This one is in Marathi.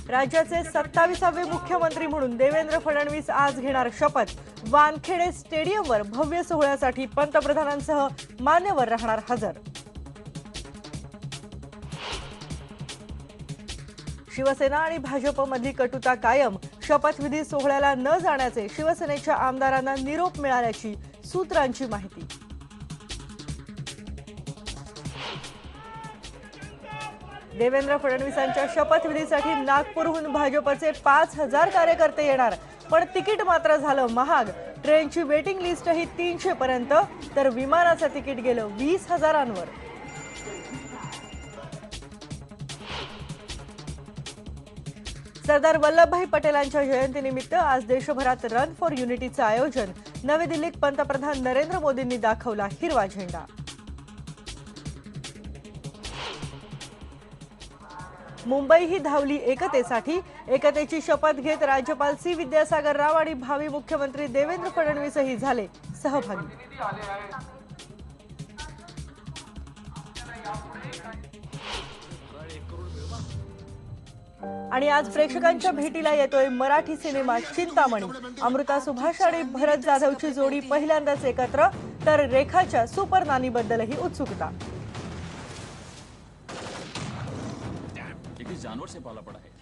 राज्याचे 27वे मुख्यमंत्री म्हणून देवेंद्र फडणवीस आज घेणार शपथ। वानखेडे स्टेडियमवर भव्य सोहळ्यासाठी पंतप्रधानांसह मान्यवर राहणार हजर। शिवसेना आणि भाजपमधली कटुता कायम। शपथविधी सोहळ्याला न जाण्याचे शिवसेनेच्या आमदारांना निरोप मिळाल्याची सूत्रांची माहिती। देवेंद्र फडणवीसांच्या शपथविधीसाठी नागपूरहून भाजपचे 5000 कार्यकर्ते येणार, पण तिकीट मात्र झालं महाग। ट्रेनची वेटिंग लिस्टही 300 पर्यंत, तर विमानाचं तिकीट गेलं 20,000वर। सरदार वल्लभभाई पटेलांच्या जयंतीनिमित्त आज देशभरात रन फॉर युनिटीचं आयोजन। नवी दिल्लीत पंतप्रधान नरेंद्र मोदींनी दाखवला हिरवा झेंडा। मुंबई ही धावली एकतेसाठी। एकतेची शपथ घेत राज्यपाल सी विद्यासागर राव आणि भावी मुख्यमंत्री देवेंद्र फडणवीसही झाले सहभागी। आणि आज प्रेक्षकांच्या भेटीला येतोय मराठी सिनेमा चिंतामणी। अमृता सुभाष आणि भरत जाधवची जोडी पहिल्यांदाच एकत्र, तर रेखाच्या सुपर नानीबद्दलही उत्सुकता। जानवर से पाला पड़ा है।